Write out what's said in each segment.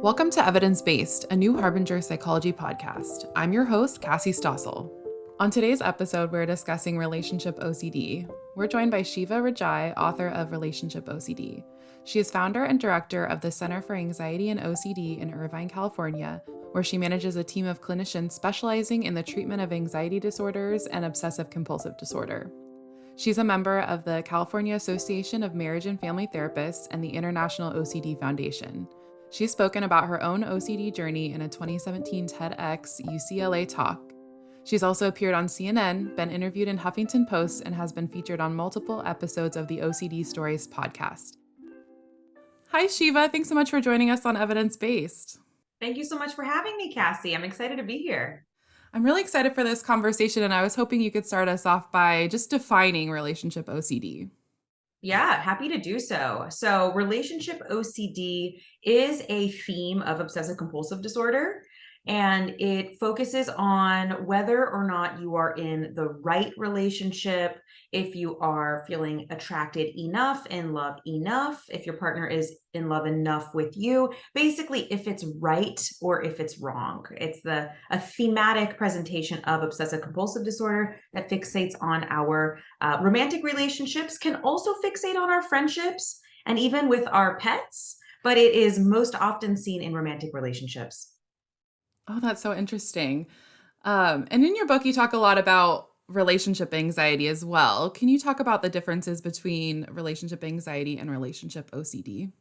Welcome to Evidence Based, a new Harbinger psychology podcast. I'm your host, Cassie Stossel. On today's episode, we're discussing Relationship OCD. We're joined by Sheva Rajaee, author of Relationship OCD. She is founder and director of the Center for Anxiety and OCD in Irvine, California, where she manages a team of clinicians specializing in the treatment of anxiety disorders and obsessive-compulsive disorder. She's a member of the California Association of Marriage and Family Therapists and the International OCD Foundation. She's spoken about her own OCD journey in a 2017 TEDxUCLA Talk. She's also appeared on CNN, been interviewed in Huffington Post, and has been featured on multiple episodes of the OCD Stories podcast. Hi, Sheva. Thanks so much for joining us on Evidence Based. Thank you so much for having me, Cassie. I'm excited to be here. I'm really excited for this conversation, and I was hoping you could start us off by just defining relationship OCD. Yeah, happy to do so. So relationship OCD is a theme of obsessive compulsive disorder, and it focuses on whether or not you are in the right relationship, if you are feeling attracted enough, in love enough, if your partner is in love enough with you, basically if it's right or if it's wrong. It's a thematic presentation of obsessive compulsive disorder that fixates on our romantic relationships, can also fixate on our friendships and even with our pets, but it is most often seen in romantic relationships. Oh, that's so interesting. And in your book, you talk a lot about relationship anxiety as well. Can you talk about the differences between relationship anxiety and relationship OCD?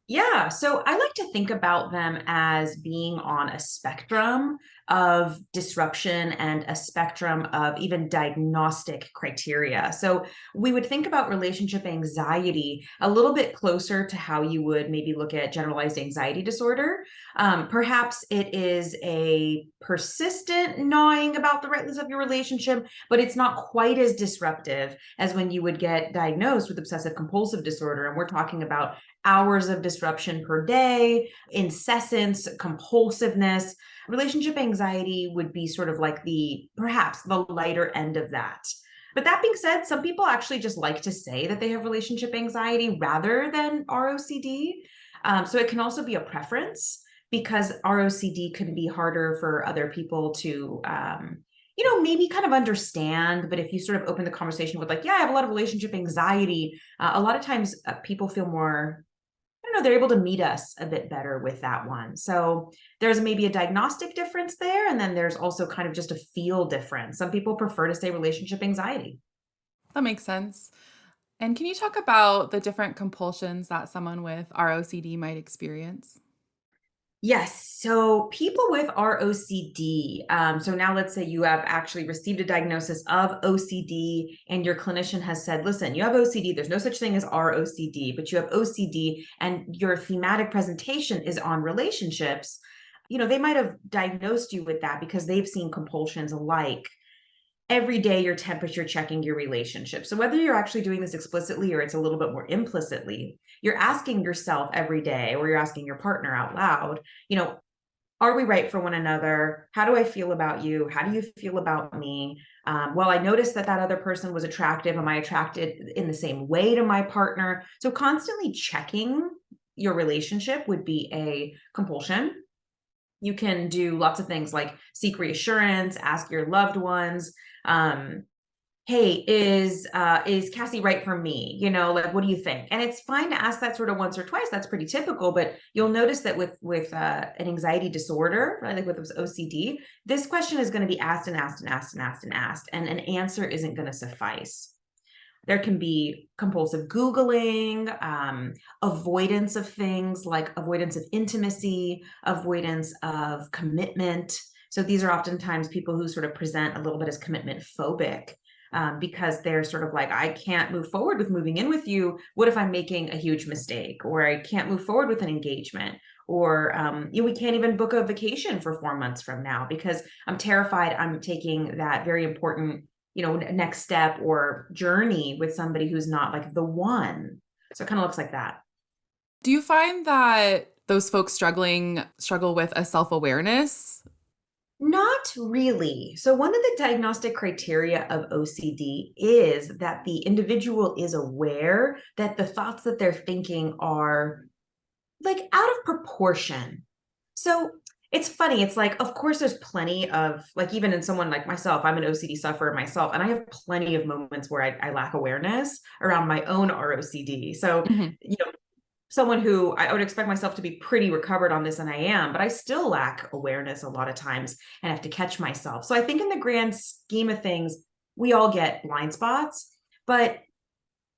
Yeah, so I like to think about them as being on a spectrum of disruption and a spectrum of even diagnostic criteria. So we would think about relationship anxiety a little bit closer to how you would maybe look at generalized anxiety disorder. Perhaps it is a persistent gnawing about the rightness of your relationship, but it's not quite as disruptive as when you would get diagnosed with obsessive compulsive disorder. And we're talking about hours of disruption per day, incessant compulsiveness. Relationship anxiety would be sort of like perhaps the lighter end of that. But that being said, some people actually just like to say that they have relationship anxiety rather than ROCD. So it can also be a preference because ROCD can be harder for other people to maybe kind of understand. But if you sort of open the conversation with yeah, I have a lot of relationship anxiety, a lot of times people feel more, they're able to meet us a bit better with that one. So there's maybe a diagnostic difference there. And then there's also kind of just a feel difference. Some people prefer to say relationship anxiety. That makes sense. And can you talk about the different compulsions that someone with ROCD might experience? Yes. So people with ROCD, so now let's say you have actually received a diagnosis of OCD and your clinician has said, listen, you have OCD, there's no such thing as ROCD, but you have OCD and your thematic presentation is on relationships. They might have diagnosed you with that because they've seen compulsions like every day you're temperature checking your relationship. So whether you're actually doing this explicitly or it's a little bit more implicitly, you're asking yourself every day, or you're asking your partner out loud, are we right for one another? How do I feel about you? How do you feel about me? Well, I noticed that other person was attractive. Am I attracted in the same way to my partner? So constantly checking your relationship would be a compulsion. You can do lots of things like seek reassurance, ask your loved ones, hey, is Cassie right for me? What do you think? And it's fine to ask that sort of once or twice. That's pretty typical, but you'll notice that with an anxiety disorder, right, like with OCD, this question is going to be asked and asked and asked and asked and asked, and an answer isn't going to suffice. There can be compulsive Googling, avoidance of things like avoidance of intimacy, avoidance of commitment. So these are oftentimes people who sort of present a little bit as commitment phobic because they're sort of like, I can't move forward with moving in with you. What if I'm making a huge mistake? Or I can't move forward with an engagement. Or we can't even book a vacation for 4 months from now because I'm terrified I'm taking that very important next step or journey with somebody who's not like the one. So it kind of looks like that. Do you find that those folks struggle with a self-awareness? Not really. So one of the diagnostic criteria of OCD is that the individual is aware that the thoughts that they're thinking are like out of proportion So it's funny. It's like, of course, there's plenty of, like, even in someone like myself, I'm an OCD sufferer myself, and I have plenty of moments where I lack awareness around my own ROCD. So, Mhm. someone who I would expect myself to be pretty recovered on this, and I am, but I still lack awareness a lot of times and have to catch myself. So I think in the grand scheme of things, we all get blind spots, but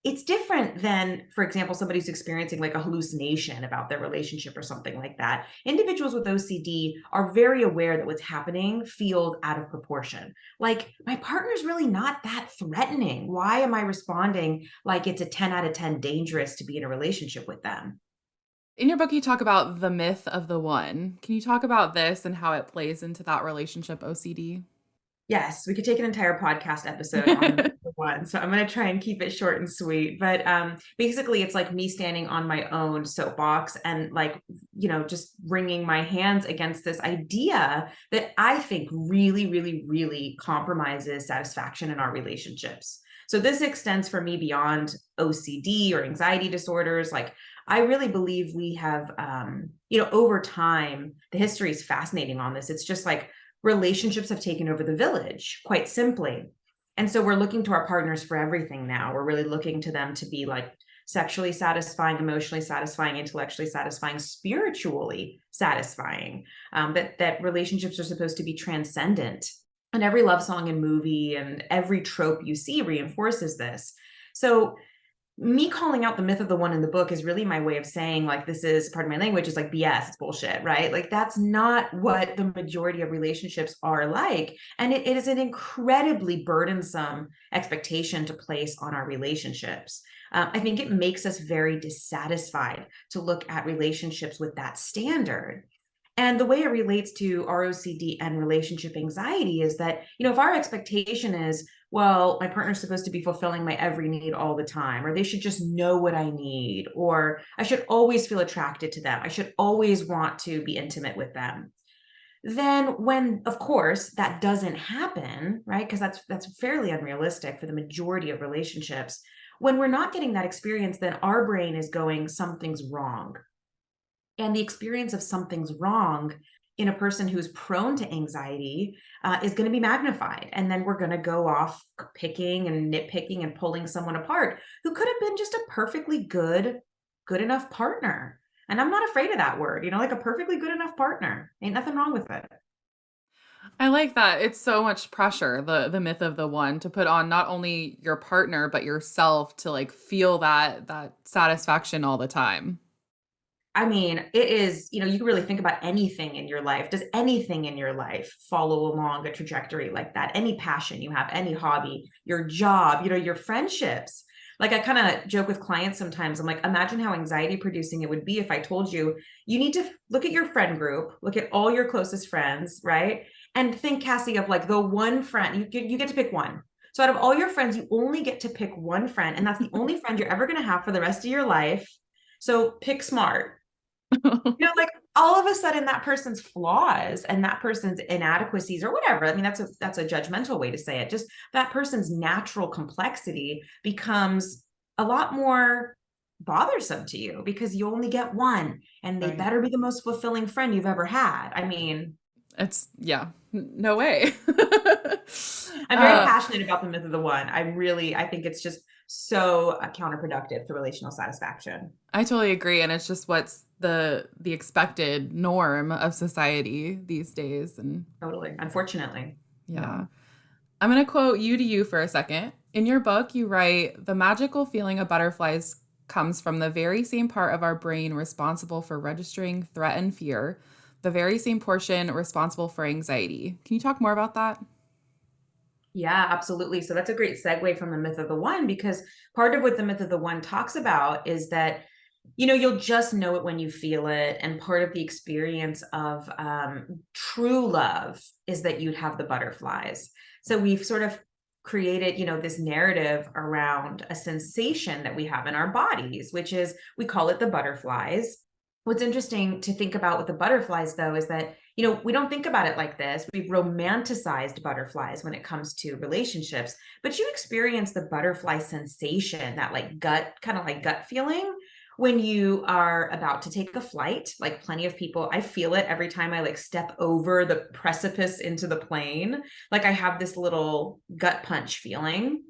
it's different than, for example, somebody who's experiencing like a hallucination about their relationship or something like that. Individuals with OCD are very aware that what's happening feels out of proportion. Like, my partner's really not that threatening. Why am I responding like it's a 10 out of 10 dangerous to be in a relationship with them? In your book, you talk about the myth of the one. Can you talk about this and how it plays into that relationship OCD? Yes, we could take an entire podcast episode on the one. So I'm going to try and keep it short and sweet. But basically, it's like me standing on my own soapbox and, like, just wringing my hands against this idea that I think really, really, really compromises satisfaction in our relationships. So this extends for me beyond OCD or anxiety disorders. Like, I really believe we have, over time, the history is fascinating on this. It's just like, relationships have taken over the village, quite simply. And so we're looking to our partners for everything now. We're really looking to them to be like sexually satisfying, emotionally satisfying, intellectually satisfying, spiritually satisfying. That relationships are supposed to be transcendent. And every love song and movie and every trope you see reinforces this. So me calling out the myth of the one in the book is really my way of saying, like, this is, pardon my language, is like BS, it's bullshit, right? Like, that's not what the majority of relationships are like. And it is an incredibly burdensome expectation to place on our relationships. I think it makes us very dissatisfied to look at relationships with that standard. And the way it relates to ROCD and relationship anxiety is that, if our expectation is, well, my partner's supposed to be fulfilling my every need all the time, or they should just know what I need, or I should always feel attracted to them, I should always want to be intimate with them. Then when, of course, that doesn't happen, right? Because that's fairly unrealistic for the majority of relationships. When we're not getting that experience, then our brain is going, something's wrong. And the experience of something's wrong in a person who's prone to anxiety is going to be magnified. And then we're going to go off picking and nitpicking and pulling someone apart who could have been just a perfectly good enough partner. And I'm not afraid of that word, like a perfectly good enough partner. Ain't nothing wrong with it. I like that. It's so much pressure, the myth of the one, to put on not only your partner but yourself to like feel that satisfaction all the time. I mean, it is, you can really think about anything in your life. Does anything in your life follow along a trajectory like that? Any passion you have, any hobby, your job, your friendships. Like, I kind of joke with clients sometimes. I'm like, imagine how anxiety producing it would be if I told you, you need to look at your friend group, look at all your closest friends, right? And think, Cassie, of like the one friend, you get to pick one. So out of all your friends, you only get to pick one friend, and that's the only friend you're ever going to have for the rest of your life. So pick smart. Like, all of a sudden that person's flaws and that person's inadequacies or whatever. I mean, that's a judgmental way to say it. Just that person's natural complexity becomes a lot more bothersome to you because you only get one, and they Right. better be the most fulfilling friend you've ever had. I mean, Yeah, no way. I'm very passionate about the myth of the one. I think it's just so counterproductive to relational satisfaction. I totally agree, and it's just what's the expected norm of society these days, and Totally. Unfortunately. yeah. I'm going to quote you to you for a second. In your book, you write, "The magical feeling of butterflies comes from the very same part of our brain responsible for registering threat and fear, the very same portion responsible for anxiety." Can you talk more about that? Yeah, absolutely. So that's a great segue from the myth of the one, because part of what the myth of the one talks about is that, you'll just know it when you feel it. And part of the experience of true love is that you'd have the butterflies. So we've sort of created, this narrative around a sensation that we have in our bodies, which is, we call it the butterflies. What's interesting to think about with the butterflies, though, is that, we don't think about it like this. We've romanticized butterflies when it comes to relationships, but you experience the butterfly sensation, that like gut, kind of like gut feeling, When you are about to take a flight, like plenty of people, I feel it every time I like step over the precipice into the plane. Like I have this little gut punch feeling.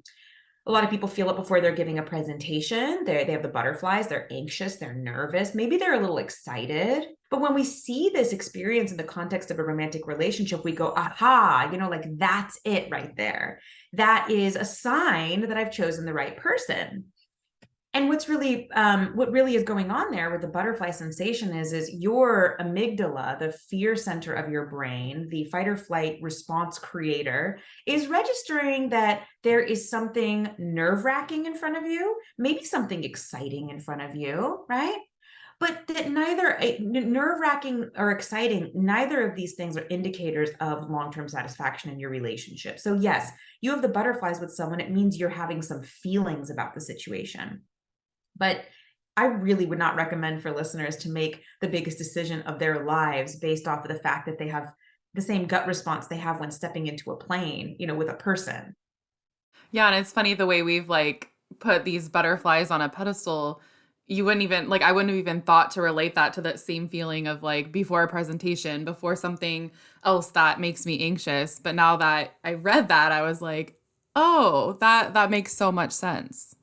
A lot of people feel it before they're giving a presentation. They have the butterflies, they're anxious, they're nervous, maybe they're a little excited. But when we see this experience in the context of a romantic relationship, we go, aha, like that's it right there. That is a sign that I've chosen the right person. And what really is going on there with the butterfly sensation is your amygdala, the fear center of your brain, the fight or flight response creator, is registering that there is something nerve-wracking in front of you, maybe something exciting in front of you, right? But that neither nerve-wracking or exciting, neither of these things are indicators of long-term satisfaction in your relationship. So yes, you have the butterflies with someone, it means you're having some feelings about the situation. But I really would not recommend for listeners to make the biggest decision of their lives based off of the fact that they have the same gut response they have when stepping into a plane, with a person. Yeah, and it's funny the way we've like put these butterflies on a pedestal. You wouldn't even like I wouldn't have even thought to relate that to that same feeling of like before a presentation, before something else that makes me anxious. But now that I read that, I was like, "Oh, that makes so much sense."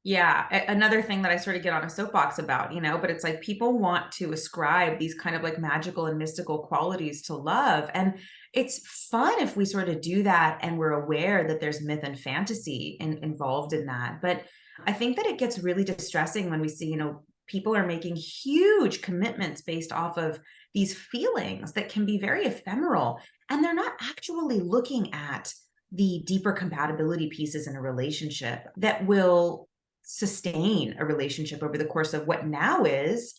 Yeah, another thing that I sort of get on a soapbox about, but it's like people want to ascribe these kind of like magical and mystical qualities to love. And it's fun if we sort of do that and we're aware that there's myth and fantasy involved in that. But I think that it gets really distressing when we see, people are making huge commitments based off of these feelings that can be very ephemeral. And they're not actually looking at the deeper compatibility pieces in a relationship that will sustain a relationship over the course of what now is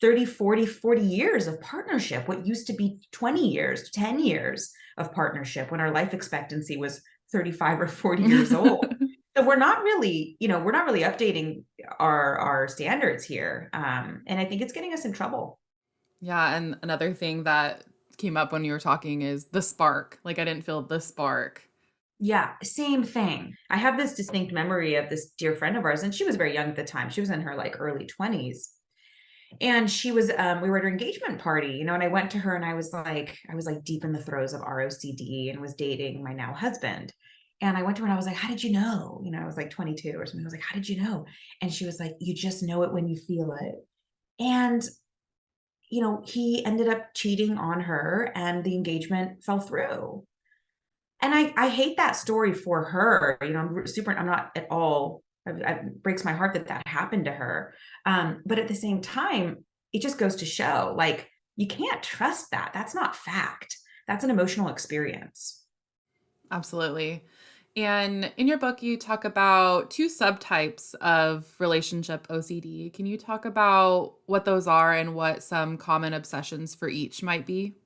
30, 40, 40 years of partnership, what used to be 20 years, 10 years of partnership when our life expectancy was 35 or 40 years old. So we're not really updating our standards here. And I think it's getting us in trouble. Yeah, and another thing that came up when you were talking is the spark. Like I didn't feel the spark. Yeah, same thing. I have this distinct memory of this dear friend of ours, and she was very young at the time. She was in her like early 20s. And she was we were at her engagement party, and I went to her and I was like deep in the throes of ROCD and was dating my now husband. And I went to her and I was like, how did you know? I was like 22 or something. I was like, how did you know? And she was like, you just know it when you feel it. And he ended up cheating on her and the engagement fell through. And I hate that story for her. I'm not at all, it breaks my heart that that happened to her. But at the same time, it just goes to show like, you can't trust that. That's not fact. That's an emotional experience. Absolutely. And in your book, you talk about two subtypes of relationship OCD. Can you talk about what those are and what some common obsessions for each might be?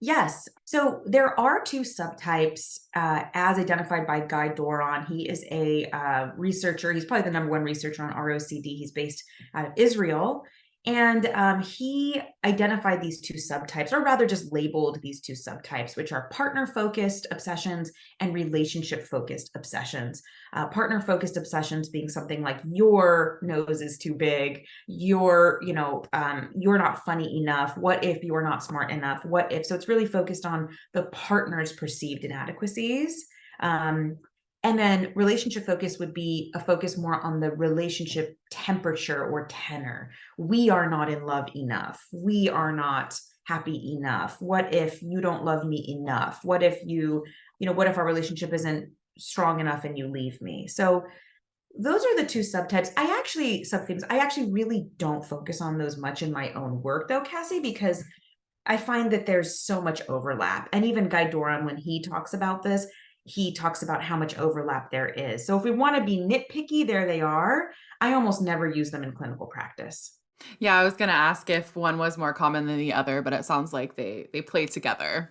Yes. So there are two subtypes as identified by Guy Doron. He is a researcher. He's probably the number one researcher on ROCD. He's based out of Israel. And he identified these two subtypes, or rather just labeled these two subtypes, which are partner-focused obsessions and relationship-focused obsessions. Partner-focused obsessions being something like your nose is too big, you're not funny enough. What if you're not smart enough? What if? So it's really focused on the partner's perceived inadequacies. And then relationship focus would be a focus more on the relationship temperature or tenor. We are not in love enough. We are not happy enough. What if you don't love me enough? What if what if our relationship isn't strong enough and you leave me? So those are the two subtypes. I actually really don't focus on those much in my own work though, Cassie, because I find that there's so much overlap. And even Guy Doran, when he talks about this, he talks about how much overlap there is. So if we want to be nitpicky, there they are. I almost never use them in clinical practice. Yeah, I was going to ask if one was more common than the other, but it sounds like they play together.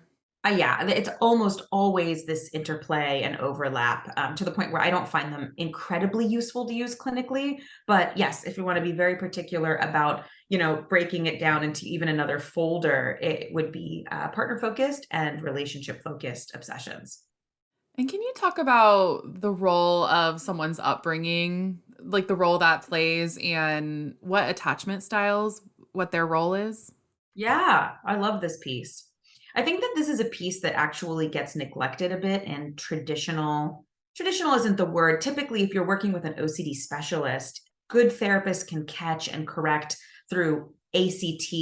Yeah, it's almost always this interplay and overlap to the point where I don't find them incredibly useful to use clinically. But yes, if you want to be very particular about, breaking it down into even another folder, it would be partner focused and relationship focused obsessions. And can you talk about the role of someone's upbringing, like the role that plays and what attachment styles, what their role is? Yeah, I love this piece. I think that this is a piece that actually gets neglected a bit in traditional isn't the word. Typically, if you're working with an OCD specialist, good therapists can catch and correct through ACT,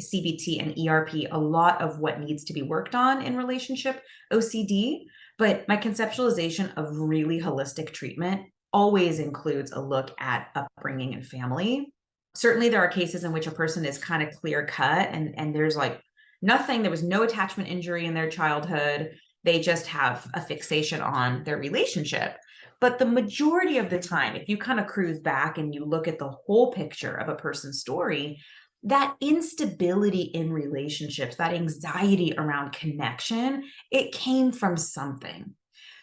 CBT, and ERP a lot of what needs to be worked on in relationship OCD. But my conceptualization of really holistic treatment always includes a look at upbringing and family. Certainly there are cases in which a person is kind of clear cut and there's like nothing, there was no attachment injury in their childhood. They just have a fixation on their relationship. But the majority of the time, if you kind of cruise back and you look at the whole picture of a person's story, that instability in relationships, that anxiety around connection, it came from something.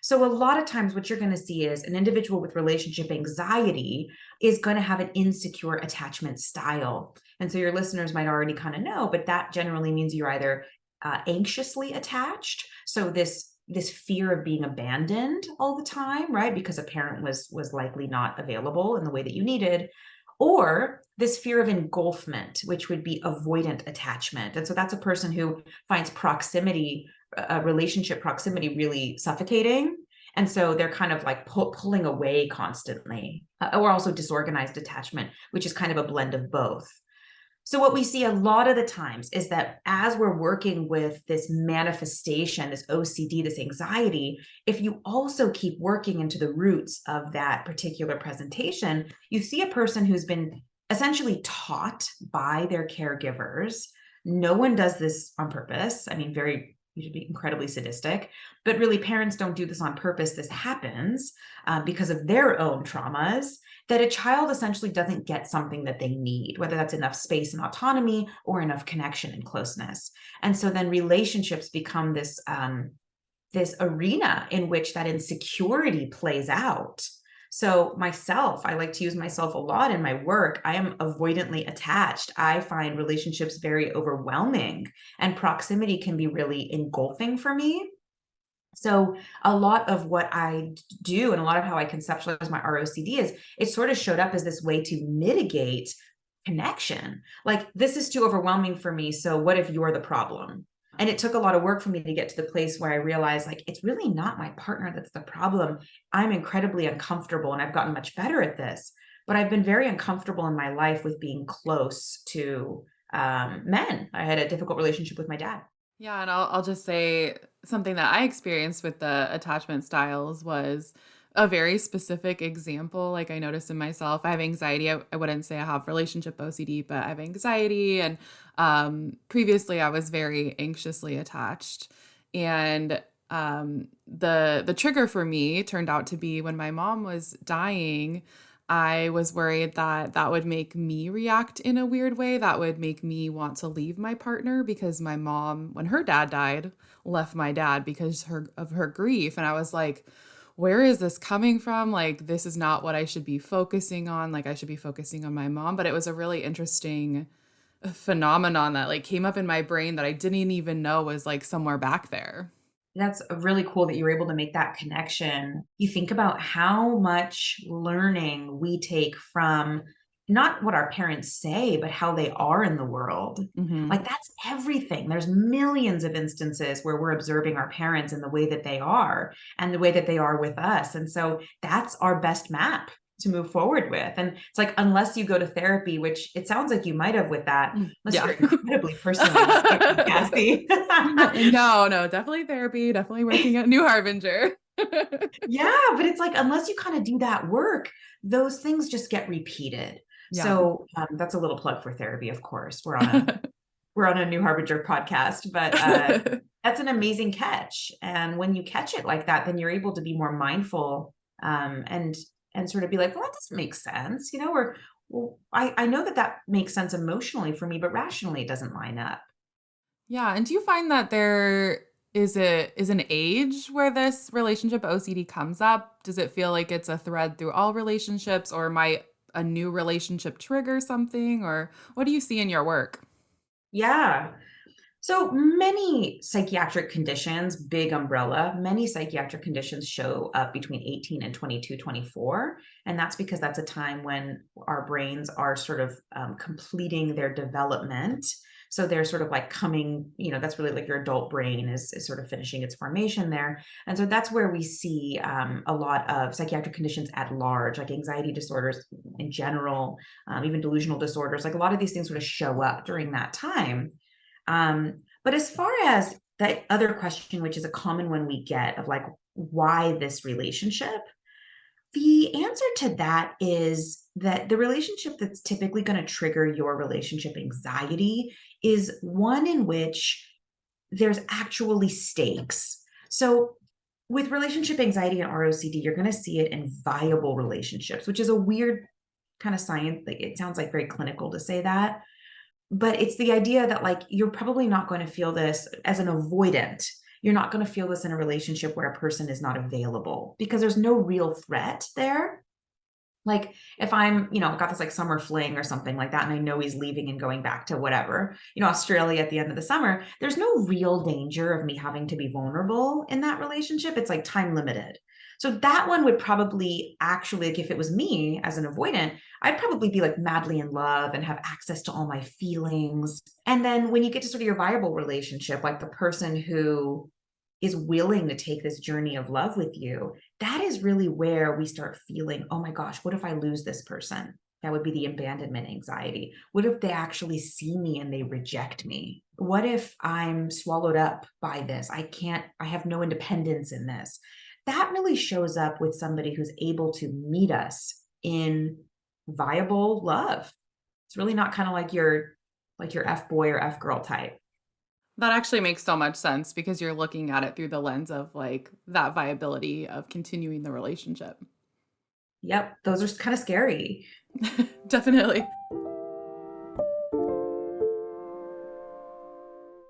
So a lot of times what you're going to see is an individual with relationship anxiety is going to have an insecure attachment style. And so your listeners might already kind of know, but that generally means you're either anxiously attached. So this fear of being abandoned all the time, right? Because a parent was likely not available in the way that you needed, or this fear of engulfment, which would be avoidant attachment. And so that's a person who finds proximity, relationship proximity, really suffocating. And so they're kind of like pulling away constantly, or also disorganized attachment, which is kind of a blend of both. So what we see a lot of the times is that as we're working with this manifestation, this OCD, this anxiety, if you also keep working into the roots of that particular presentation, you see a person who's been essentially taught by their caregivers. No one does this on purpose. I mean, you should be incredibly sadistic, but really parents don't do this on purpose. This happens because of their own traumas, that a child essentially doesn't get something that they need, whether that's enough space and autonomy or enough connection and closeness. And so then relationships become this arena in which that insecurity plays out. So myself, I like to use myself a lot in my work. I am avoidantly attached. I find relationships very overwhelming, and proximity can be really engulfing for me. So a lot of what I do and a lot of how I conceptualize my ROCD is it sort of showed up as this way to mitigate connection. Like, this is too overwhelming for me. So what if you're the problem? And it took a lot of work for me to get to the place where I realized, like, it's really not my partner that's the problem. I'm incredibly uncomfortable, and I've gotten much better at this, but I've been very uncomfortable in my life with being close to men. I had a difficult relationship with my dad. Yeah, and I'll just say something that I experienced with the attachment styles was a very specific example. Like, I noticed in myself, I have anxiety. I wouldn't say I have relationship OCD, but I have anxiety. And previously, I was very anxiously attached. And the trigger for me turned out to be when my mom was dying. I was worried that that would make me react in a weird way, that would make me want to leave my partner, because my mom, when her dad died, left my dad because of her grief. And I was like, where is this coming from? Like, this is not what I should be focusing on. Like, I should be focusing on my mom. But it was a really interesting phenomenon that like came up in my brain that I didn't even know was like somewhere back there. That's really cool that you were able to make that connection. You think about how much learning we take from not what our parents say, but how they are in the world. Hmm. Like, that's everything. There's millions of instances where we're observing our parents in the way that they are and the way that they are with us. And so that's our best map to move forward with. And it's like, unless you go to therapy, which it sounds like you might have with that, unless Yeah. you're incredibly personally unstable, Cassie. No, no, definitely therapy, definitely working at New Harbinger. Yeah, but it's like, unless you kind of do that work, those things just get repeated. Yeah. So that's a little plug for therapy, of course. We're on a New Harbinger podcast, but that's an amazing catch. And when you catch it like that, then you're able to be more mindful, and sort of be like, well, that doesn't make sense, or well, I know that makes sense emotionally for me, but rationally it doesn't line up. Yeah, and do you find that there is an age where this relationship OCD comes up? Does it feel like it's a thread through all relationships, or might a new relationship trigger something, or what do you see in your work? Yeah. So many psychiatric conditions, big umbrella, many psychiatric conditions show up between 18 and 22, 24. And that's because that's a time when our brains are sort of completing their development. So they're sort of like coming, that's really like your adult brain is sort of finishing its formation there. And so that's where we see a lot of psychiatric conditions at large, like anxiety disorders in general, even delusional disorders, like a lot of these things sort of show up during that time. But as far as that other question, which is a common one we get of like, why this relationship? The answer to that is that the relationship that's typically going to trigger your relationship anxiety is one in which there's actually stakes. So with relationship anxiety and ROCD, you're going to see it in viable relationships, which is a weird kind of science. Like, it sounds like very clinical to say that. But it's the idea that like, you're probably not going to feel this as an avoidant. You're not going to feel this in a relationship where a person is not available because there's no real threat there. Like if I'm, got this like summer fling or something like that, and I know he's leaving and going back to whatever, Australia at the end of the summer, there's no real danger of me having to be vulnerable in that relationship. It's like time limited. So that one would probably actually, like if it was me as an avoidant, I'd probably be like madly in love and have access to all my feelings. And then when you get to sort of your viable relationship, like the person who is willing to take this journey of love with you, that is really where we start feeling, oh my gosh, what if I lose this person? That would be the abandonment anxiety. What if they actually see me and they reject me? What if I'm swallowed up by this? I have no independence in this. That really shows up with somebody who's able to meet us in viable love. It's really not kind of like your F boy or F girl type. That actually makes so much sense because you're looking at it through the lens of like that viability of continuing the relationship. Yep, those are kind of scary. Definitely.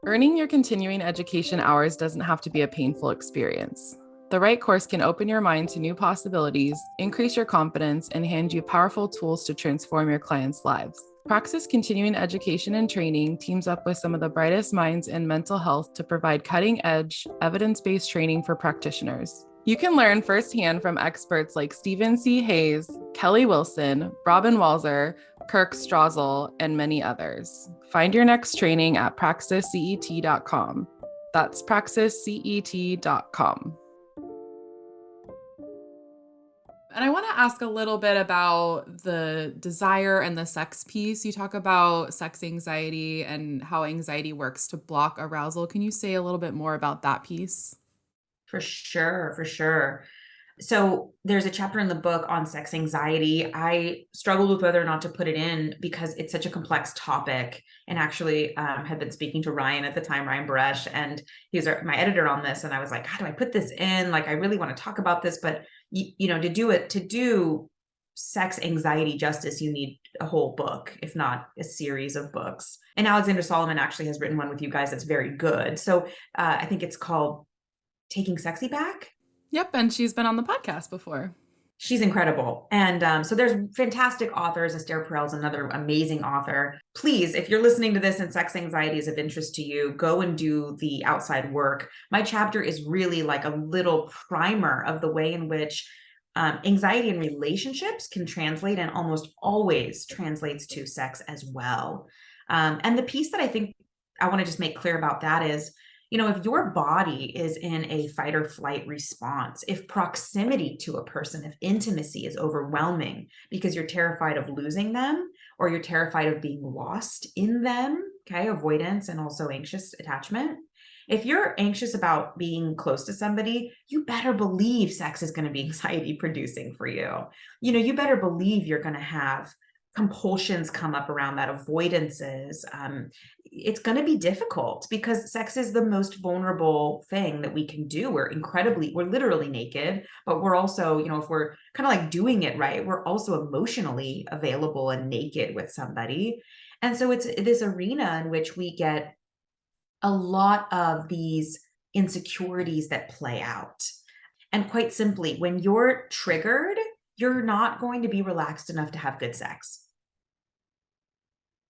Earning your continuing education hours doesn't have to be a painful experience. The right course can open your mind to new possibilities, increase your confidence, and hand you powerful tools to transform your clients' lives. Praxis Continuing Education and Training teams up with some of the brightest minds in mental health to provide cutting-edge, evidence-based training for practitioners. You can learn firsthand from experts like Stephen C. Hayes, Kelly Wilson, Robin Walzer, Kirk Strazel, and many others. Find your next training at praxiscet.com. That's praxiscet.com. And I want to ask a little bit about the desire and the sex piece. You talk about sex anxiety and how anxiety works to block arousal. Can you say a little bit more about that piece? For sure, for sure. So there's a chapter in the book on sex anxiety. I struggled with whether or not to put it in because it's such a complex topic. And actually had been speaking to Ryan at the time, Ryan Baresh, and he's my editor on this. And I was like, how do I put this in? Like, I really want to talk about this, but to do sex anxiety justice, you need a whole book, if not a series of books. And Alexandra Solomon actually has written one with you guys that's very good. So I think it's called Taking Sexy Back. Yep. And she's been on the podcast before. She's incredible. And so there's fantastic authors. Esther Perel is another amazing author. Please, if you're listening to this and sex anxiety is of interest to you, go and do the outside work. My chapter is really like a little primer of the way in which anxiety in relationships can translate, and almost always translates to sex as well. And the piece that I think I want to just make clear about that is, if your body is in a fight or flight response, if proximity to a person, if intimacy is overwhelming because you're terrified of losing them or you're terrified of being lost in them, okay, avoidance and also anxious attachment. If you're anxious about being close to somebody, you better believe sex is going to be anxiety producing for you. You better believe you're going to have compulsions come up around that, avoidances. It's going to be difficult because sex is the most vulnerable thing that we can do. We're literally naked, but we're also, if we're kind of like doing it right, we're also emotionally available and naked with somebody. And so it's this arena in which we get a lot of these insecurities that play out. And quite simply, when you're triggered, you're not going to be relaxed enough to have good sex.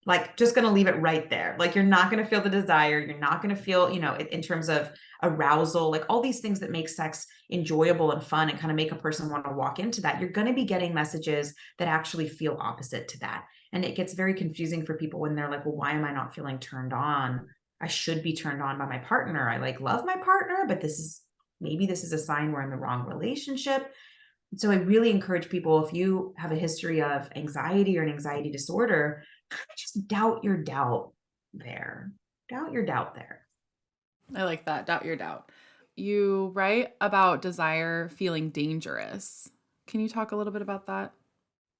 Like, just going to leave it right there. Like, you're not going to feel the desire. You're not going to feel, in terms of arousal, like all these things that make sex enjoyable and fun and kind of make a person want to walk into that. You're going to be getting messages that actually feel opposite to that. And it gets very confusing for people when they're like, well, why am I not feeling turned on? I should be turned on by my partner. I like love my partner, but maybe this is a sign we're in the wrong relationship. So I really encourage people, if you have a history of anxiety or an anxiety disorder, kind of just doubt your doubt there. Doubt your doubt there. I like that. Doubt your doubt. You write about desire feeling dangerous. Can you talk a little bit about that?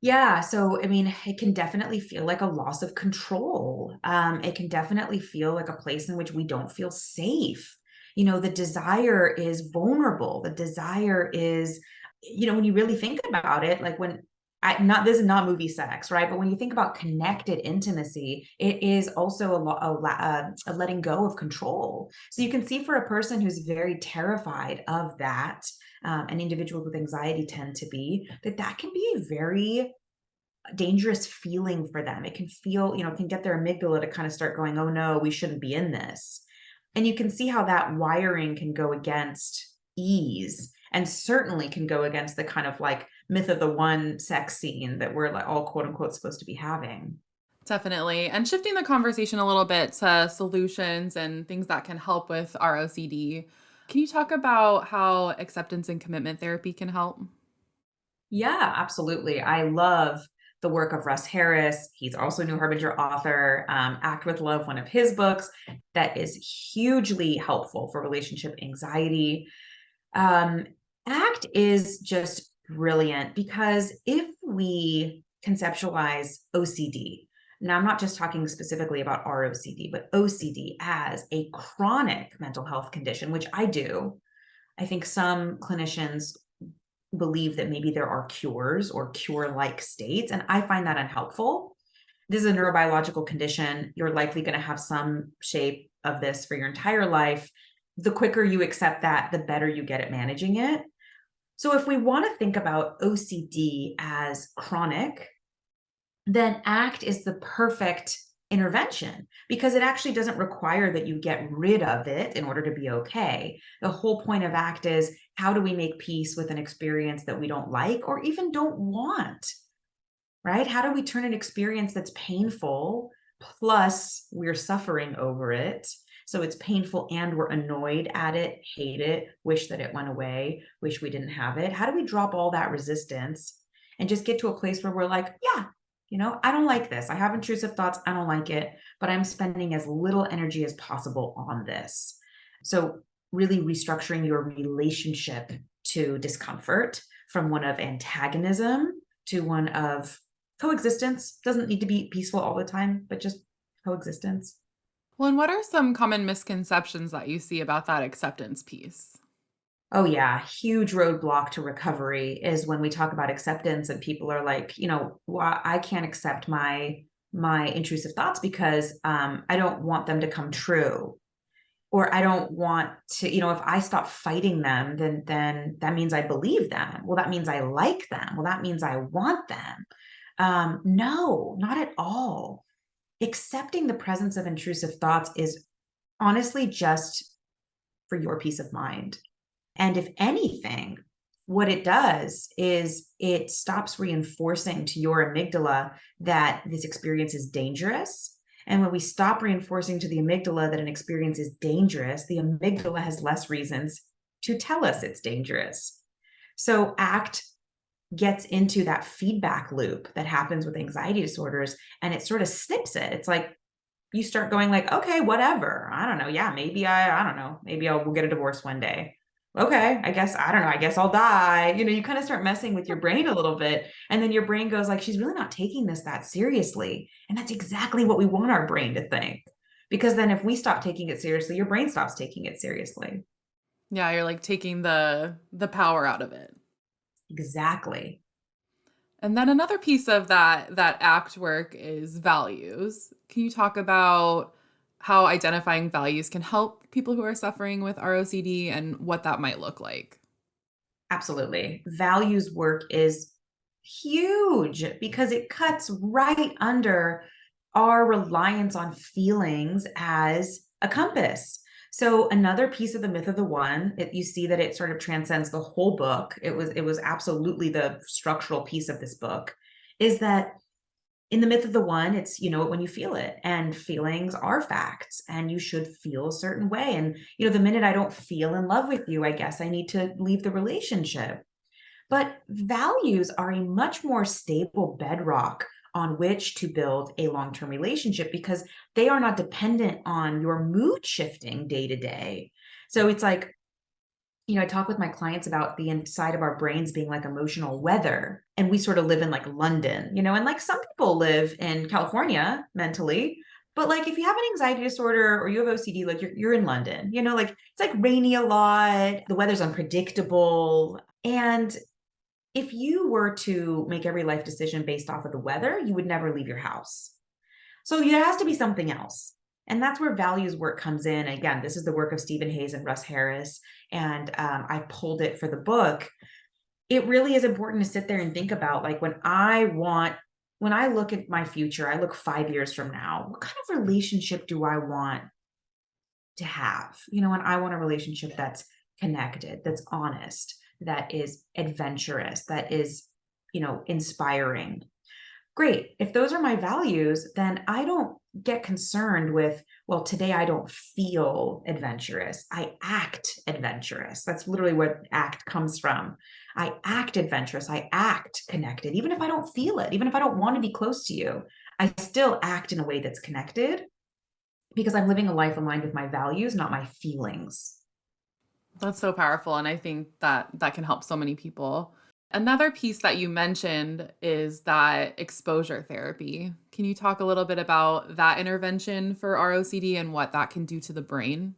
Yeah. So, I mean, it can definitely feel like a loss of control. It can definitely feel like a place in which we don't feel safe. The desire is vulnerable. The desire is, when you really think about it, like this is not movie sex, right? But when you think about connected intimacy, it is also a letting go of control. So you can see for a person who's very terrified of that, and individuals with anxiety tend to be, that can be a very dangerous feeling for them. It can feel, can get their amygdala to kind of start going, oh no, we shouldn't be in this. And you can see how that wiring can go against ease, and certainly can go against the kind of like myth of the one sex scene that we're like all quote unquote supposed to be having. Definitely. And shifting the conversation a little bit to solutions and things that can help with ROCD. Can you talk about how acceptance and commitment therapy can help? Yeah, absolutely. I love the work of Russ Harris. He's also a New Harbinger author. Act with Love, one of his books that is hugely helpful for relationship anxiety. ACT is just brilliant because if we conceptualize OCD, now I'm not just talking specifically about ROCD, but OCD as a chronic mental health condition, which I do. I think some clinicians believe that maybe there are cures or cure-like states, and I find that unhelpful. This is a neurobiological condition. You're likely going to have some shape of this for your entire life. The quicker you accept that, the better you get at managing it. So if we want to think about OCD as chronic, then ACT is the perfect intervention because it actually doesn't require that you get rid of it in order to be okay. The whole point of ACT is, how do we make peace with an experience that we don't like or even don't want, right? How do we turn an experience that's painful, plus we're suffering over it, so it's painful and we're annoyed at it, hate it, wish that it went away, wish we didn't have it. How do we drop all that resistance and just get to a place where we're like, yeah, I don't like this. I have intrusive thoughts. I don't like it, but I'm spending as little energy as possible on this. So really restructuring your relationship to discomfort from one of antagonism to one of coexistence. Doesn't need to be peaceful all the time, but just coexistence. Well, and what are some common misconceptions that you see about that acceptance piece? Oh yeah, huge roadblock to recovery is when we talk about acceptance and people are like, well, I can't accept my intrusive thoughts because I don't want them to come true. Or I don't want to, if I stop fighting them, then that means I believe them. Well, that means I like them. Well, that means I want them. No, not at all. Accepting the presence of intrusive thoughts is honestly just for your peace of mind. And if anything, what it does is it stops reinforcing to your amygdala that this experience is dangerous. And when we stop reinforcing to the amygdala that an experience is dangerous, the amygdala has less reasons to tell us it's dangerous. So ACT gets into that feedback loop that happens with anxiety disorders, and it sort of snips it. It's like you start going like, okay, whatever. I don't know. Yeah, maybe I don't know. Maybe we'll get a divorce one day. Okay, I guess, I don't know. I guess I'll die. You kind of start messing with your brain a little bit. And then your brain goes like, she's really not taking this that seriously. And that's exactly what we want our brain to think. Because then if we stop taking it seriously, your brain stops taking it seriously. Yeah, you're like taking the power out of it. Exactly. And then another piece of that ACT work is values. Can you talk about how identifying values can help people who are suffering with ROCD and what that might look like? Absolutely. Values work is huge because it cuts right under our reliance on feelings as a compass. So another piece of the myth of the one, you see that it sort of transcends the whole book. It was absolutely the structural piece of this book, is that in the myth of the one, it's, you know it when you feel it, and feelings are facts, and you should feel a certain way. And, the minute I don't feel in love with you, I guess I need to leave the relationship. But values are a much more stable bedrock on which to build a long-term relationship, because they are not dependent on your mood shifting day to day. So it's like, I talk with my clients about the inside of our brains being like emotional weather, and we sort of live in like London, and like some people live in California mentally, but like if you have an anxiety disorder or you have OCD, like you're in London, like it's like rainy a lot, the weather's unpredictable. And if you were to make every life decision based off of the weather, you would never leave your house. So there has to be something else. And that's where values work comes in. Again, this is the work of Stephen Hayes and Russ Harris, and I pulled it for the book. It really is important to sit there and think about, like, when I look at my future, I look 5 years from now, what kind of relationship do I want to have? And I want a relationship that's connected, that's honest, that is adventurous, that is, inspiring. Great. If those are my values, then I don't get concerned with, well, today I don't feel adventurous. I act adventurous. That's literally what act comes from. I act adventurous. I act connected. Even if I don't feel it, even if I don't want to be close to you, I still act in a way that's connected, because I'm living a life aligned with my values, not my feelings. That's so powerful. And I think that can help so many people. Another piece that you mentioned is that exposure therapy. Can you talk a little bit about that intervention for ROCD and what that can do to the brain?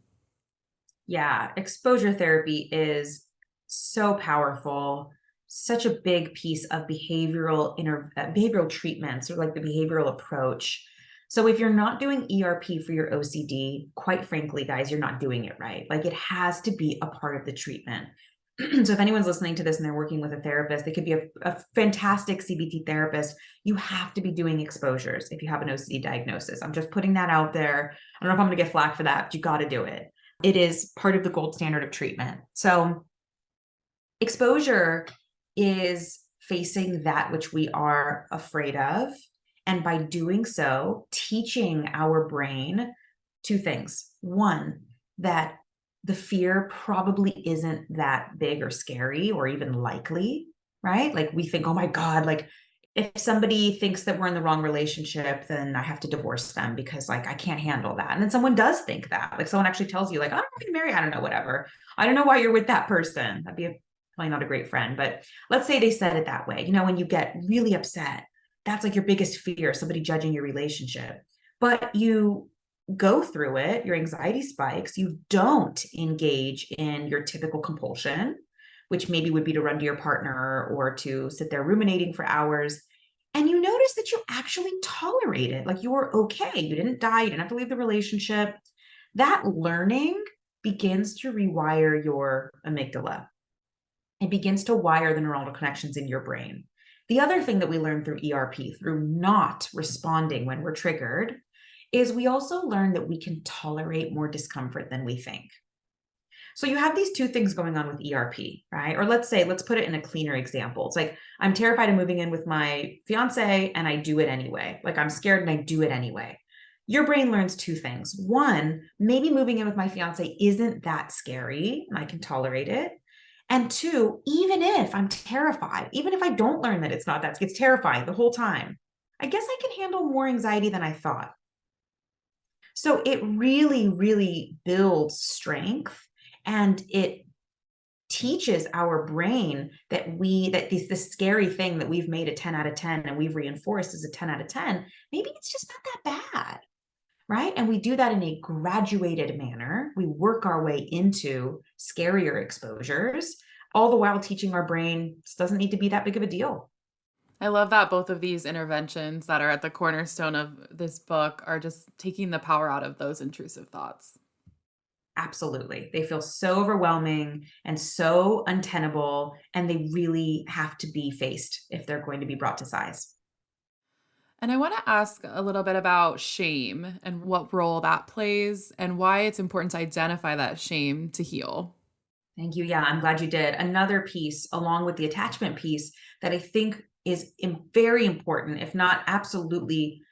Yeah, exposure therapy is so powerful, such a big piece of behavioral treatments, or like the behavioral approach. So if you're not doing ERP for your OCD, quite frankly, guys, you're not doing it right. Like, it has to be a part of the treatment. So if anyone's listening to this and they're working with a therapist, they could be a fantastic CBT therapist. You have to be doing exposures if you have an OCD diagnosis. I'm just putting that out there. I don't know if I'm going to get flack for that, but you got to do it. It is part of the gold standard of treatment. So exposure is facing that which we are afraid of. And by doing so, teaching our brain two things. One, that the fear probably isn't that big or scary or even likely, right? Like, we think, oh my God, like, if somebody thinks that we're in the wrong relationship, then I have to divorce them because, like, I can't handle that. And then someone does think that, like, someone actually tells you, like, I don't want to marry, I don't know, whatever. I don't know why you're with that person. That'd be probably not a great friend, but let's say they said it that way. When you get really upset, that's like your biggest fear, somebody judging your relationship. But you go through it, your anxiety spikes, you don't engage in your typical compulsion, which maybe would be to run to your partner or to sit there ruminating for hours. And you notice that you actually tolerate it. Like, you were okay. You didn't die. You didn't have to leave the relationship. That learning begins to rewire your amygdala. It begins to wire the neuronal connections in your brain. The other thing that we learn through ERP, through not responding when we're triggered, is we also learn that we can tolerate more discomfort than we think. So you have these two things going on with ERP, right? Or let's put it in a cleaner example. It's like, I'm terrified of moving in with my fiance and I do it anyway. Like, I'm scared and I do it anyway. Your brain learns two things. One, maybe moving in with my fiance isn't that scary and I can tolerate it. And two, even if I'm terrified, even if I don't learn that it's not that, it's terrifying the whole time, I guess I can handle more anxiety than I thought. So it really, really builds strength, and it teaches our brain that this scary thing that we've made a 10 out of 10 and we've reinforced as a 10 out of 10, maybe it's just not that bad, right? And we do that in a graduated manner. We work our way into scarier exposures, all the while teaching our brain this doesn't need to be that big of a deal. I love that both of these interventions that are at the cornerstone of this book are just taking the power out of those intrusive thoughts. Absolutely. They feel so overwhelming and so untenable, and they really have to be faced if they're going to be brought to size. And I want to ask a little bit about shame and what role that plays and why it's important to identify that shame to heal. Thank you. Yeah, I'm glad you did. Another piece, along with the attachment piece, that I think is very important, if not absolutely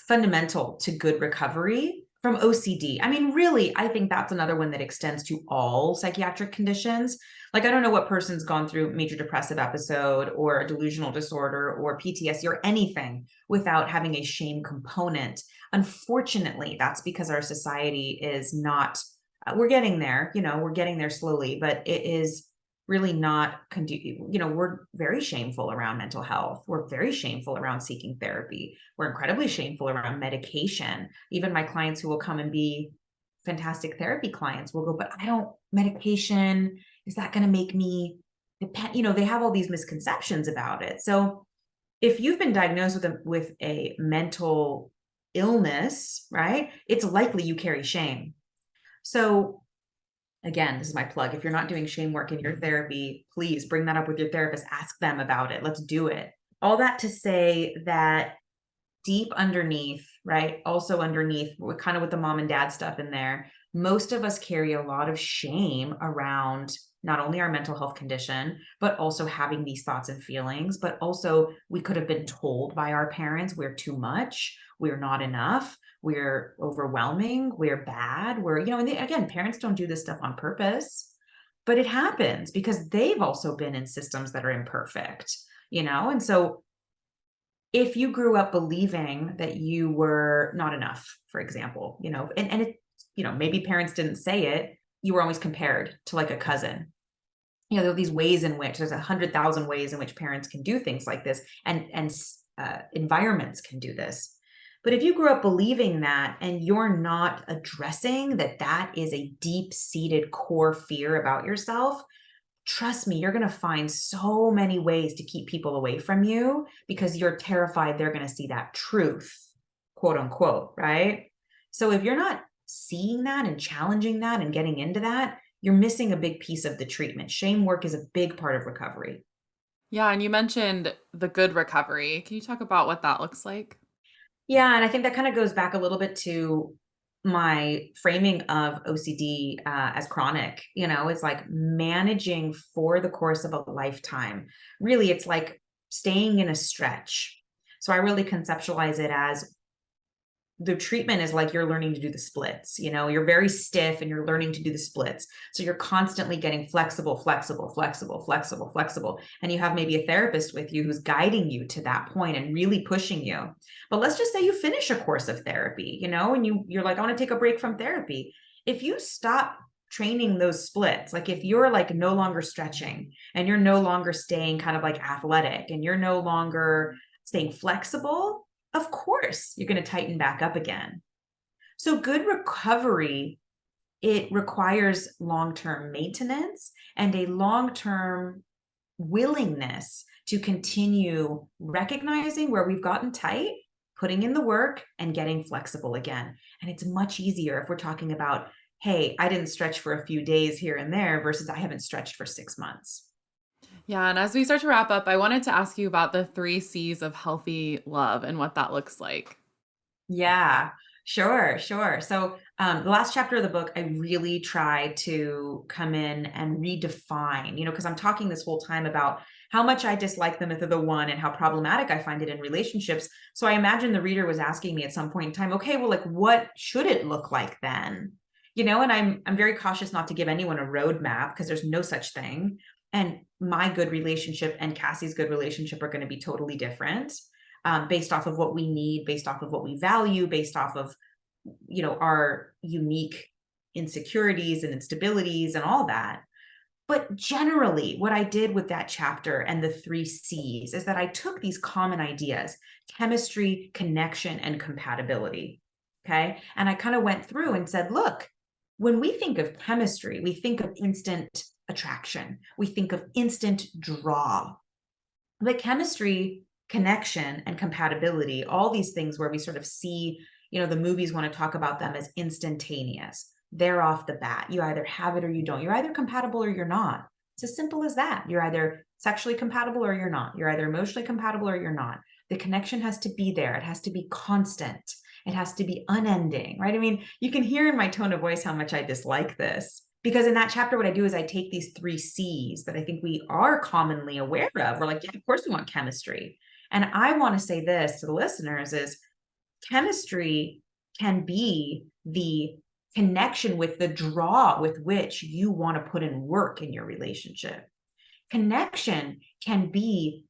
fundamental to good recovery from OCD. I mean, really, I think that's another one that extends to all psychiatric conditions. Like, I don't know what person's gone through a major depressive episode or a delusional disorder or PTSD or anything without having a shame component. Unfortunately, that's because our society is not we're getting there, we're getting there slowly, but it is really not we're very shameful around mental health. We're very shameful around seeking therapy. We're incredibly shameful around medication. Even my clients who will come and be fantastic therapy clients will go, but I don't medication. Is that going to make me depend? They have all these misconceptions about it. So if you've been diagnosed with a mental illness, right, it's likely you carry shame. So again, this is my plug. If you're not doing shame work in your therapy, please bring that up with your therapist. Ask them about it. Let's do it. All that to say that deep underneath, right? Also underneath, kind of with the mom and dad stuff in there, most of us carry a lot of shame around not only our mental health condition, but also having these thoughts and feelings. But also, we could have been told by our parents we're too much, we're not enough, we're overwhelming, we're bad, and again, parents don't do this stuff on purpose, but it happens because they've also been in systems that are imperfect, and so if you grew up believing that you were not enough, for example, and it, maybe parents didn't say it, you were always compared to like a cousin. There are these ways in which there's 100,000 ways in which parents can do things like this, and environments can do this. But if you grew up believing that and you're not addressing that is a deep-seated core fear about yourself, trust me, you're going to find so many ways to keep people away from you because you're terrified they're going to see that truth, quote unquote, right? So if you're not seeing that and challenging that and getting into that, you're missing a big piece of the treatment. Shame work is a big part of recovery. Yeah. And you mentioned the good recovery. Can you talk about what that looks like? Yeah, and I think that kind of goes back a little bit to my framing of OCD as chronic. It's like managing for the course of a lifetime. Really, it's like staying in a stretch. So I really conceptualize it as the treatment is like you're learning to do the splits. You're very stiff and you're learning to do the splits. So you're constantly getting flexible, flexible, flexible, flexible, flexible. And you have maybe a therapist with you who's guiding you to that point and really pushing you. But let's just say you finish a course of therapy, and you're like, I want to take a break from therapy. If you stop training those splits, like if you're like no longer stretching and you're no longer staying kind of like athletic and you're no longer staying flexible, of course, you're going to tighten back up again. So good recovery, it requires long-term maintenance and a long-term willingness to continue recognizing where we've gotten tight, putting in the work, and getting flexible again. And it's much easier if we're talking about, hey, I didn't stretch for a few days here and there versus I haven't stretched for 6 months. Yeah. And as we start to wrap up, I wanted to ask you about the 3 C's of healthy love and what that looks like. Yeah, sure, sure. So the last chapter of the book, I really try to come in and redefine, because I'm talking this whole time about how much I dislike the myth of the one and how problematic I find it in relationships. So I imagine the reader was asking me at some point in time, okay, well, like, what should it look like then? And I'm very cautious not to give anyone a roadmap because there's no such thing. And my good relationship and Cassie's good relationship are going to be totally different. Based off of what we need, based off of what we value, based off of, our unique insecurities and instabilities and all that. But generally, what I did with that chapter and the 3 C's is that I took these common ideas, chemistry, connection, and compatibility. Okay. And I kind of went through and said, look, when we think of chemistry, we think of instant attraction. We think of instant draw. But chemistry, connection, and compatibility, all these things where we sort of see, the movies want to talk about them as instantaneous. They're off the bat. You either have it or you don't. You're either compatible or you're not. It's as simple as that. You're either sexually compatible or you're not. You're either emotionally compatible or you're not. The connection has to be there. It has to be constant. It has to be unending, right? I mean, you can hear in my tone of voice how much I dislike this. Because in that chapter, what I do is I take these 3 C's that I think we are commonly aware of. We're like, yeah, of course we want chemistry. And I want to say this to the listeners is chemistry can be the connection with the draw with which you want to put in work in your relationship. Connection can be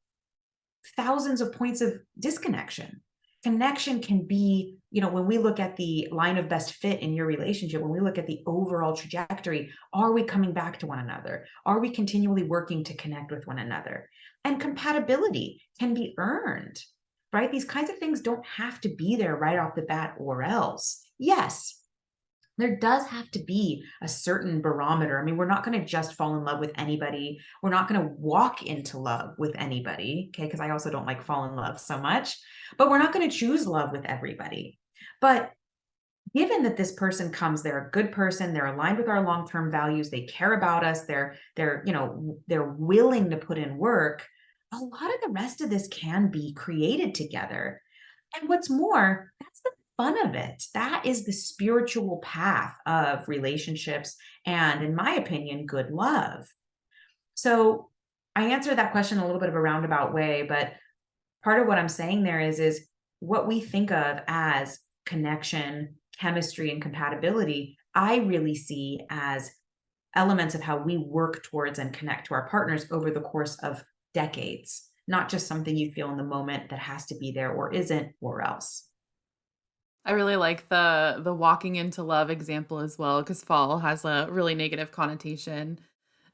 thousands of points of disconnection. Connection can be, when we look at the line of best fit in your relationship, when we look at the overall trajectory, are we coming back to one another? Are we continually working to connect with one another? And compatibility can be earned, right? These kinds of things don't have to be there right off the bat or else. Yes, there does have to be a certain barometer. I mean, we're not going to just fall in love with anybody. We're not going to walk into love with anybody, okay? Because I also don't like fall in love so much, but we're not going to choose love with everybody. But given that this person comes, they're a good person, they're aligned with our long-term values, they care about us, they're willing to put in work, a lot of the rest of this can be created together. And what's more, that's the fun of it. That is the spiritual path of relationships and, in my opinion, good love. So I answered that question a little bit of a roundabout way, but part of what I'm saying there is what we think of as connection, chemistry, and compatibility, I really see as elements of how we work towards and connect to our partners over the course of decades, not just something you feel in the moment that has to be there or isn't or else. I really like the walking into love example as well, because fall has a really negative connotation.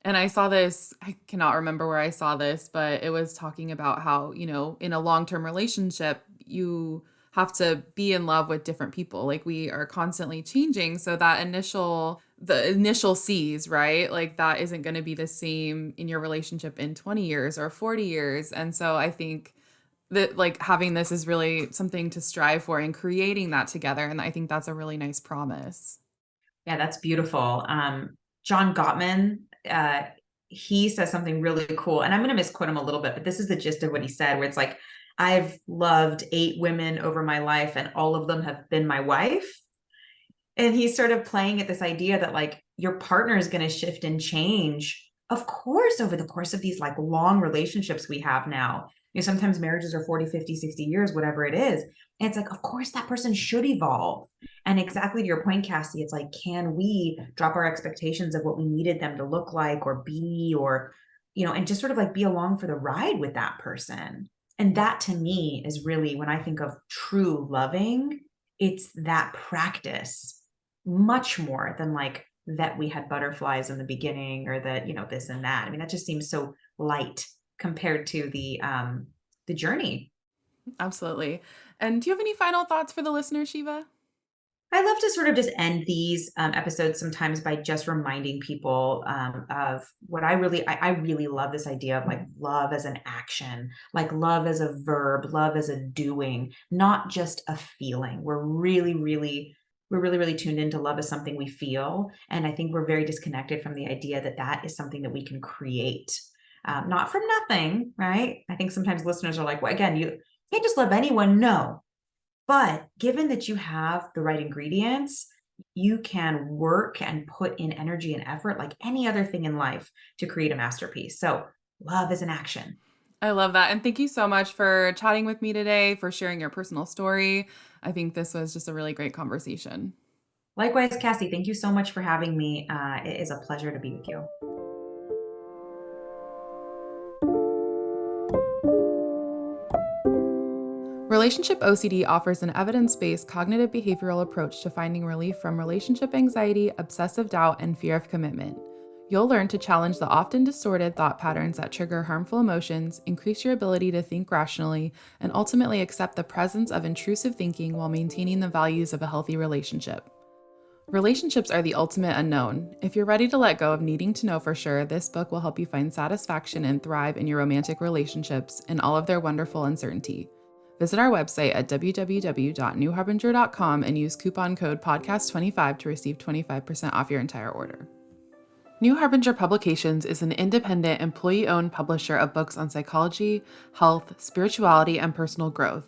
And I saw this, I cannot remember where I saw this, but it was talking about how, in a long-term relationship, you have to be in love with different people. Like we are constantly changing. So the initial C's, right? Like that isn't going to be the same in your relationship in 20 years or 40 years. And so I think that like having this is really something to strive for and creating that together. And I think that's a really nice promise. Yeah, that's beautiful. John Gottman, he says something really cool, and I'm going to misquote him a little bit, but this is the gist of what he said, where it's like, I've loved 8 women over my life and all of them have been my wife. And he's sort of playing at this idea that like your partner is going to shift and change, of course, over the course of these like long relationships we have now. Sometimes marriages are 40, 50, 60 years, whatever it is. And it's like, of course, that person should evolve. And exactly to your point, Cassie, it's like, can we drop our expectations of what we needed them to look like or be, or, and just sort of like be along for the ride with that person. And that to me is really, when I think of true loving, it's that practice much more than like that we had butterflies in the beginning or that, this and that. I mean, that just seems so light compared to the journey. Absolutely. And do you have any final thoughts for the listener, Sheva? I love to sort of just end these episodes sometimes by just reminding people of what I really love, this idea of like love as an action, like love as a verb, love as a doing, not just a feeling. We're really tuned into love as something we feel. And I think we're very disconnected from the idea that that is something that we can create. Not from nothing, right? I think sometimes listeners are like, well, again, you can't just love anyone. No. But given that you have the right ingredients, you can work and put in energy and effort like any other thing in life to create a masterpiece. So love is an action. I love that. And thank you so much for chatting with me today, for sharing your personal story. I think this was just a really great conversation. Likewise, Cassie, thank you so much for having me. It is a pleasure to be with you. Relationship OCD offers an evidence-based cognitive behavioral approach to finding relief from relationship anxiety, obsessive doubt, and fear of commitment. You'll learn to challenge the often distorted thought patterns that trigger harmful emotions, increase your ability to think rationally, and ultimately accept the presence of intrusive thinking while maintaining the values of a healthy relationship. Relationships are the ultimate unknown. If you're ready to let go of needing to know for sure, this book will help you find satisfaction and thrive in your romantic relationships in all of their wonderful uncertainty. Visit our website at www.newharbinger.com and use coupon code podcast25 to receive 25% off your entire order. New Harbinger Publications is an independent, employee-owned publisher of books on psychology, health, spirituality, and personal growth.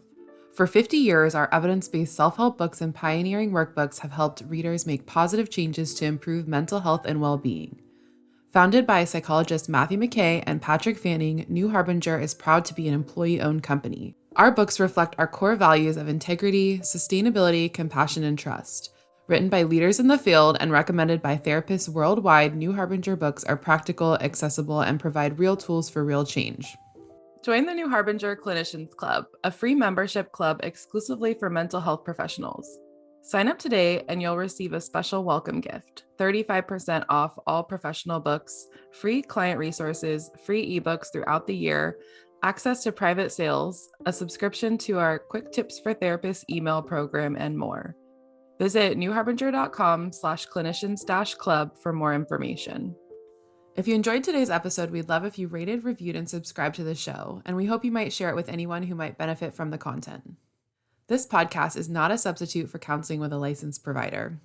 For 50 years, our evidence-based self-help books and pioneering workbooks have helped readers make positive changes to improve mental health and well-being. Founded by psychologists Matthew McKay and Patrick Fanning, New Harbinger is proud to be an employee-owned company. Our books reflect our core values of integrity, sustainability, compassion, and trust. Written by leaders in the field and recommended by therapists worldwide, New Harbinger books are practical, accessible, and provide real tools for real change. Join the New Harbinger Clinicians Club, a free membership club exclusively for mental health professionals. Sign up today and you'll receive a special welcome gift, 35% off all professional books, free client resources, free ebooks throughout the year, access to private sales, a subscription to our Quick Tips for Therapists email program, and more. Visit newharbinger.com/clinicians-club for more information. If you enjoyed today's episode, we'd love if you rated, reviewed, and subscribed to the show, and we hope you might share it with anyone who might benefit from the content. This podcast is not a substitute for counseling with a licensed provider.